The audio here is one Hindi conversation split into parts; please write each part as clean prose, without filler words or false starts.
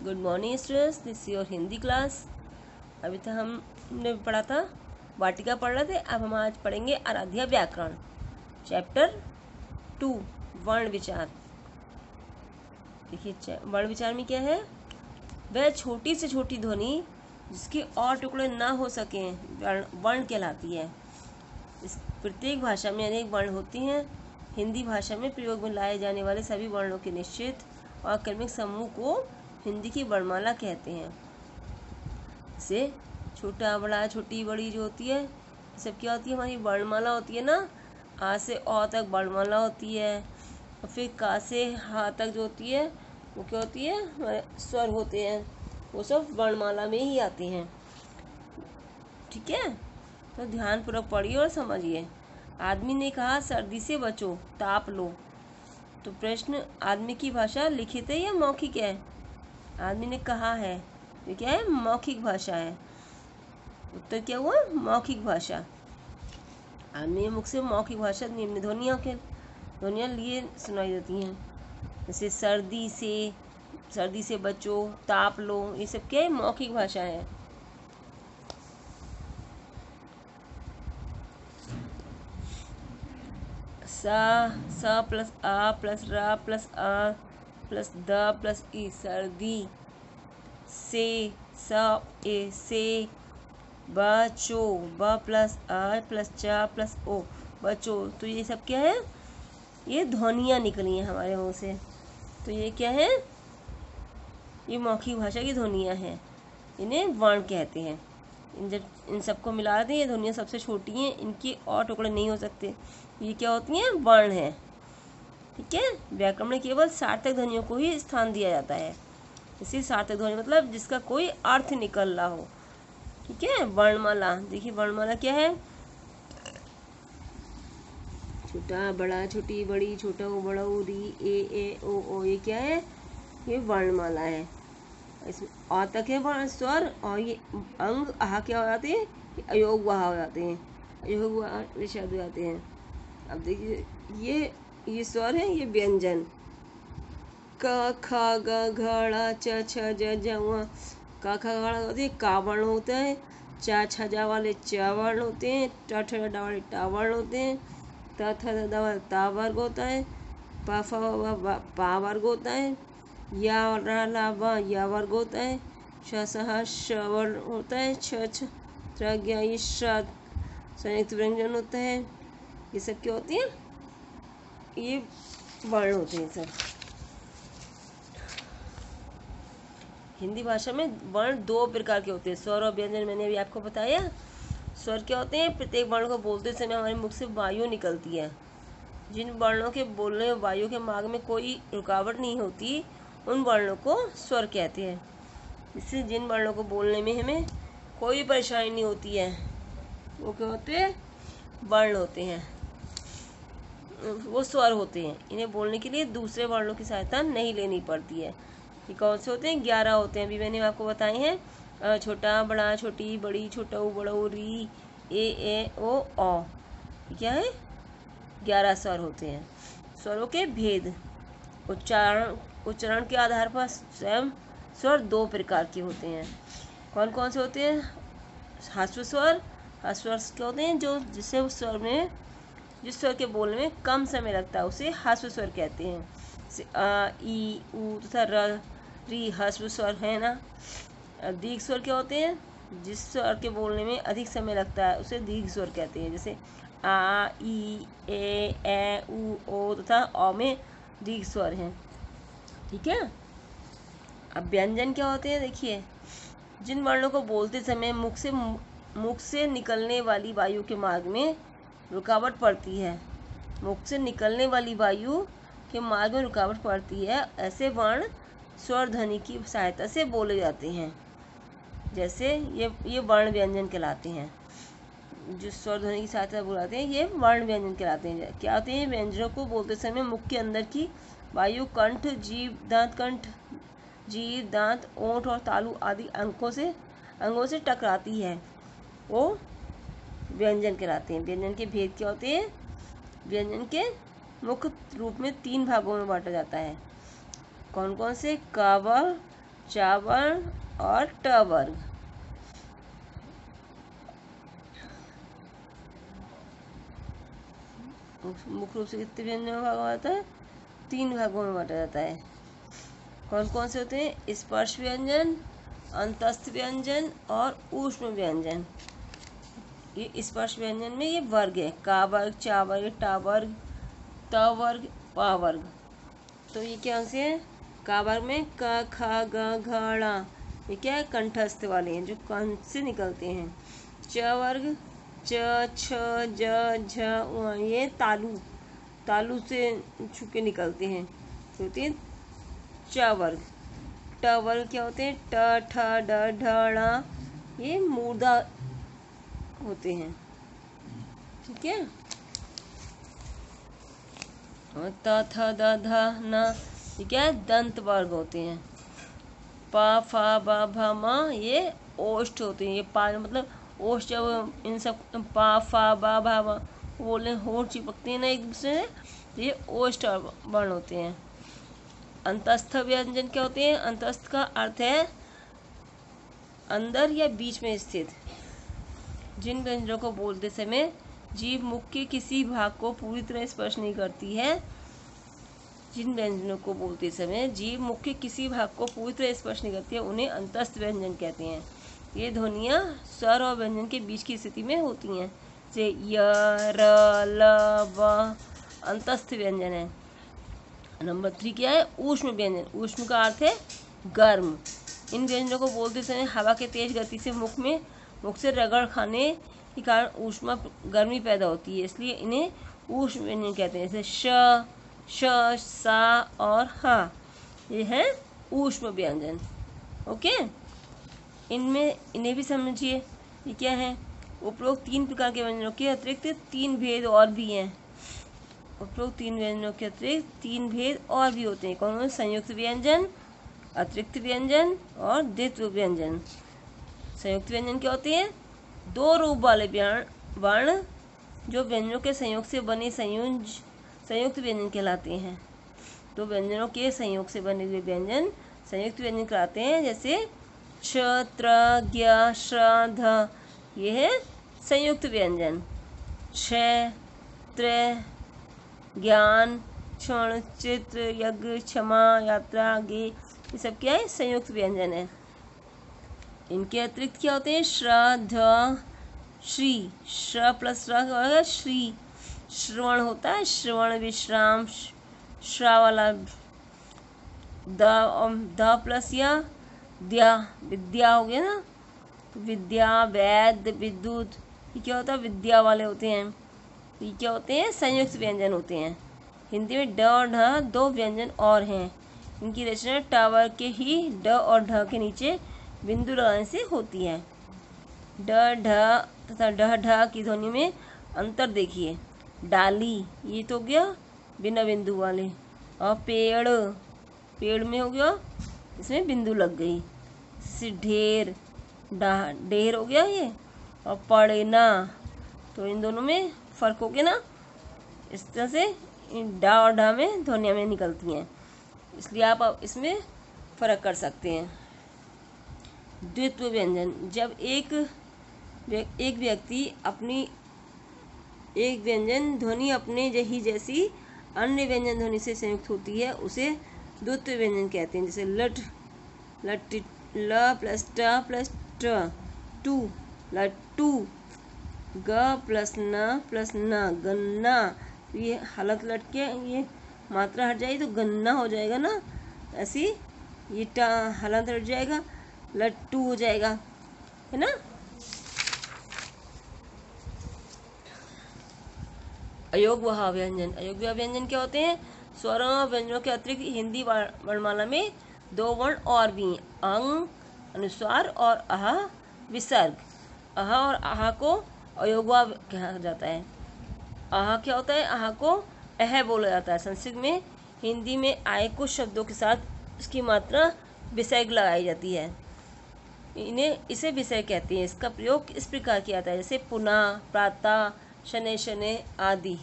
Good morning students, this your Hindi class. अभी तक हमने पढ़ा था वाटिका पढ़ रहे थे। अब हम आज पढ़ेंगे आराध्या व्याकरण चैप्टर 2 वर्ण विचार। देखिए वर्ण विचार में क्या है, वह छोटी से छोटी ध्वनि जिसके और टुकड़े ना हो सकें वर्ण कहलाती है। इस प्रत्येक भाषा में अनेक वर्ण होती हैं। हिंदी भाषा में प्रयोग में लाए जाने वाले सभी वर्णों के निश्चित और क्रमिक समूह को हिंदी की वर्णमाला कहते हैं। जैसे छोटा बड़ा छोटी बड़ी जो होती है सब क्या होती है, हमारी वर्णमाला होती है ना। आ से औ तक वर्णमाला होती है, और फिर का से हा तक जो होती है वो क्या होती है, हमारे स्वर होते हैं, वो सब वर्णमाला में ही आते हैं। ठीक है, तो ध्यानपूर्वक पढ़िए और समझिए। आदमी ने कहा सर्दी से बचो, ताप लो। तो प्रश्न, आदमी की भाषा लिखित है या मौखिक है? आदमी ने कहा है, ये क्या है, मौखिक भाषा है। उत्तर क्या हुआ, मौखिक भाषा। आदमी मुख से मौखिक भाषा निम्न ध्वनियाँ लिए सुनाई देती हैं। जैसे सर्दी से बचो, ताप लो, ये सब क्या है, मौखिक भाषा है। सा प्लस आ प्लस रा प्लस आ प्लस द प्लस ई, सर्दी से बचो, ब प्लस आ प्लस चा प्लस ओ, बचो। तो ये सब क्या है, ये ध्वनियाँ निकली हैं हमारे मुंह से। तो ये क्या है, ये मौखिक भाषा की ध्वनियाँ हैं, इन्हें वर्ण कहते हैं। इन सबको मिला दें, ये ध्वनियाँ सबसे छोटी हैं, इनके और टुकड़े नहीं हो सकते, ये क्या होती हैं, वर्ण हैं। ठीक है, व्याकरण में केवल सार्थक ध्वनियों को ही स्थान दिया जाता है। इसी सार्थक ध्वनि मतलब जिसका कोई अर्थ निकल रहा हो। ठीक है, वर्णमाला देखिए, वर्णमाला क्या है, छोटा बड़ा छोटी बड़ी छोटा ओ बड़ा ओ, री ए ओ, ये क्या है, ये वर्णमाला है। इसमें अ तक है वर्ण स्वर, और ये अंग आह क्या हो जाते हैं, अयोग वहा हो जाते हैं, अयोग वहा शब्द हो जाते हैं। अब देखिए ये स्वर है, ये व्यंजन क ख ग घ च छ ज ज व। क ख ग होते हैं, का वर्ण होता है। च छ ज वाले च वर्ण होते हैं। ट ठ ड वाले ट वर्ण होते हैं। त थ द वाले ता वर्ग होता है। प फ व पा वर्ग होता है। या रा ला व या वर्ग होता है। श स ह श वर्ण होता है। छ छ त्र ज्ञ इ श संयुक्त व्यंजन होता है। ये सब क्या होती है, ये वर्ण होते हैं सब। हिंदी भाषा में वर्ण दो प्रकार के होते हैं, स्वर और व्यंजन। मैंने अभी आपको बताया। स्वर क्या होते हैं, प्रत्येक वर्ण को बोलते समय हमारे मुख से वायु निकलती है। जिन वर्णों के बोलने में वायु के मार्ग में कोई रुकावट नहीं होती, उन वर्णों को स्वर कहते हैं। इससे जिन वर्णों को बोलने में हमें कोई परेशानी नहीं होती है, वो क्या होते हैं, वर्ण होते हैं, वो स्वर होते हैं। इन्हें बोलने के लिए दूसरे वर्णों की सहायता नहीं लेनी पड़ती है। ये कौन से होते हैं, 11 होते हैं। अभी मैंने आपको बताए हैं, छोटा बड़ा छोटी बड़ी छोटा ओ बड़ा ओ, री ए ओ औ, क्या है, 11 स्वर होते हैं। स्वरों के भेद, उच्चारण के आधार पर स्वयं स्वर दो प्रकार के होते हैं। कौन कौन से होते हैं, ह्रस्व स्वर क्या होते हैं, जो जिससे उस स्वर में, जिस स्वर के बोलने में कम समय लगता है, उसे ह्रस्व स्वर कहते हैं। जैसे आ ई ऊ तथा र री ह्रस्व स्वर है ना। दीर्घ स्वर क्या होते हैं, जिस स्वर के बोलने में अधिक समय लगता है, उसे दीर्घ स्वर कहते हैं। जैसे आ ई ए ऊ ओ तथा औ में दीर्घ स्वर हैं। ठीक है, अब व्यंजन क्या होते हैं, देखिए, जिन वर्णों को बोलते समय मुख से निकलने वाली वायु के मार्ग में रुकावट पड़ती है, मुख से निकलने वाली वायु के मार्ग में रुकावट पड़ती है, ऐसे वर्ण स्वर ध्वनि की सहायता से बोले जाते हैं। जैसे ये वर्ण व्यंजन कहलाते हैं। जो स्वर ध्वनि की सहायता बुलाते हैं, ये वर्ण व्यंजन कहलाते हैं। क्या होते हैं, व्यंजनों को बोलते समय मुख के अंदर की वायु कंठ जीभ दांत ओंठ और तालु आदि अंगों से टकराती है, वो व्यंजन कहलाते हैं। व्यंजन के भेद क्या होते हैं, व्यंजन के मुख्य रूप में 3 भागों में बांटा जाता है। कौन कौन से, कावल, चा वर्ण और ट वर्ग। मुख्य रूप से कितने व्यंजनों में भागा जाता है? 3 भागों में बांटा जाता है। कौन कौन से होते हैं? स्पर्श व्यंजन, अंतस्थ व्यंजन और ऊष्म व्यंजन। ये स्पर्श व्यंजन में ये वर्ग है, का वर्ग, चा वर्ग, टा वर्ग, त वर्ग, पा वर्ग। तो ये क्या से है? का वर्ग में क, ख, ग, घ, ड़, ये क्या है? कंठस्थ वाले हैं जो कंठ से निकलते हैं। च वर्ग च, छ, ज, झ, उ, ये तालु से छुके निकलते हैं, तो होते हैं च वर्ग। ट वर्ग क्या होते हैं? ट, ठ, ड, ढ, ण, ये मूर्धा होते हैं। ठीक है। और त, थ, द, ध, न, ये क्या है? दंत वर्ग होते हैं। प, फ, ब, भ, म, ये ओष्ठ होते हैं। ये पा मतलब ओष्ठ, जब इन सब पा, फा, बा, भा, व बोले होठ चिपकते हैं ना एक दूसरे से, तो ये ओष्ठ वर्ण होते हैं। अंतस्थ व्यंजन क्या होते हैं? अंतस्थ का अर्थ है अंदर या बीच में स्थित। जिन व्यंजनों को बोलते समय जीभ मुख के किसी भाग को पूरी तरह स्पर्श नहीं करती है, जिन व्यंजनों को बोलते समय जीभ मुख के किसी भाग को पूरी तरह स्पर्श नहीं करती है, उन्हें अंतस्थ व्यंजन कहते हैं। ये ध्वनियाँ स्वर और व्यंजन के बीच की स्थिति में होती हैं। जैसे य, र, ल, व अंतस्थ व्यंजन है। नंबर 3 क्या है? ऊष्म व्यंजन। ऊष्म का अर्थ है गर्म। इन व्यंजनों को बोलते समय हवा के तेज गति से मुख से रगड़ खाने के कारण ऊष्मा गर्मी पैदा होती है, इसलिए इन्हें ऊष्म व्यंजन कहते हैं। जैसे श, श, सा और हा, ये है ऊष्म व्यंजन। ओके, इन्हें भी समझिए। ये क्या है? उपरोक्त 3 प्रकार के व्यंजनों के अतिरिक्त 3 भेद और भी हैं। उपरोक्त 3 व्यंजनों के अतिरिक्त 3 भेद और भी होते हैं। कौन? संयुक्त व्यंजन, अतिरिक्त व्यंजन और द्वित्व व्यंजन। संयुक्त व्यंजन क्या होते हैं? 2 रूप वाले वर्ण जो व्यंजनों के संयोग से बने संयुक्त व्यंजन कहलाते हैं। 2 व्यंजनों के संयोग से बने हुए व्यंजन संयुक्त व्यंजन कहलाते हैं। जैसे क्ष, त्र, ज्ञ, श्र, ध, ये है संयुक्त व्यंजन। क्षय, त्रय, ज्ञान, क्षण, चित्र, यज्ञ, क्षमा, यात्रा, गे, ये सब क्या है? संयुक्त व्यंजन है। इनके अतिरिक्त क्या होते हैं? श्र, ध, श्री। श्र प्लस र श्री। श्रवण होता है, श्रवण, विश्राम, श्रा वाला। द प्लस या द्या, विद्या हो गया ना, तो विद्या, वैद्य, विद्युत, ये क्या होता है? विद्या वाले होते हैं। ये क्या होते हैं? संयुक्त व्यंजन होते हैं। हिंदी में ड और ढ 2 व्यंजन और हैं। इनकी रचना टावर के ही ड और ढ के नीचे बिंदु लगाने से होती है। ड, ढ तथा ढ, ढ की ध्वनि में अंतर देखिए। डाली, ये तो हो गया बिना बिंदु वाले। और पेड़ में हो गया, इसमें बिंदु लग गई। जैसे ढेर, ढेर हो गया ये। और पढ़ना, तो इन दोनों में फर्क हो गया ना। इस तरह से डा और ढा में ध्वनियाँ में निकलती हैं, इसलिए आप इसमें फ़र्क कर सकते हैं। द्वित्व व्यंजन, जब एक व्यक्ति अपनी एक व्यंजन ध्वनि अपने ही जैसी अन्य व्यंजन ध्वनि से संयुक्त होती है, उसे द्वित्व व्यंजन कहते हैं। जैसे लट, ल प्लस ट प्लस ट, टू, लट्टू, ग प्लस न, गन्ना। तो ये हालत लट के ये मात्रा हट जाएगी तो गन्ना हो जाएगा ना, ऐसी ये टा हालत हट जाएगा, लट्टू हो जाएगा, है ना। अयोगवाह व्यंजन। अयोगवाह व्यंजन क्या होते हैं? स्वरों और व्यंजनों के अतिरिक्त हिंदी वर्णमाला में 2 वर्ण और भी, अंग, अनुस्वार और आह विसर्ग। आह और आह को अयोगवाह कहा जाता है। आह क्या होता है? आह को अह बोला जाता है संस्कृत में। हिंदी में आए कुछ शब्दों के साथ उसकी मात्रा विसर्ग लगाई जाती है, इसे विसर्ग कहते हैं। इसका प्रयोग इस प्रकार किया जाता है, जैसे पुनः, प्रातः, शनै शनै आदि।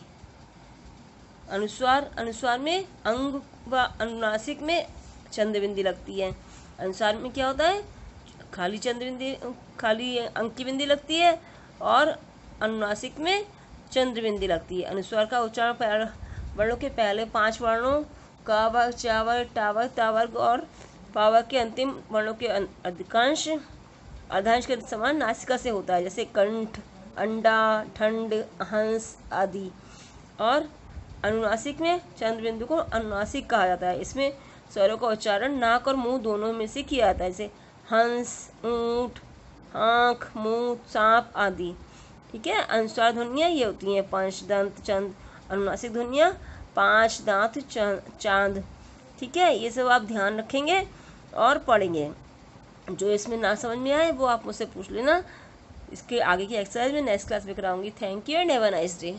अनुस्वार में अंग व अनुनासिक में चंद्र बिंदी लगती है। अनुस्वार में क्या होता है, खाली चंद्र बिंदी, खाली अंक की बिंदी लगती है, और अनुनासिक में चंद्र बिंदी लगती है। अनुस्वार का उच्चारण वर्णों के पहले 5 वर्णों का वर्ग, चा वर्ग, टा वर्ग, ता वर्ग और पा वर्ग के अंतिम वर्णों के अधिकांश अर्धांश के समान नासिका से होता है, जैसे कंठ, अंडा, ठंड, हंस आदि। और अनुनासिक में चंद्र बिंदु को अनुनासिक कहा जाता है। इसमें स्वरों का उच्चारण नाक और मुंह दोनों में से किया जाता है, जैसे हंस, ऊंट, आँख, मुंह, सांप आदि। ठीक है। अनुस्वार ध्वनियाँ ये होती हैं पंच दंत चंद। अनुनासिक ध्वनियाँ 5 दांत चांद। ठीक है, ये सब आप ध्यान रखेंगे और पढ़ेंगे। जो इसमें ना समझ में आए वो आप मुझसे पूछ लेना। इसके आगे की एक्सरसाइज में नेक्स्ट क्लास में कराऊंगी। Thank you and have a nice day.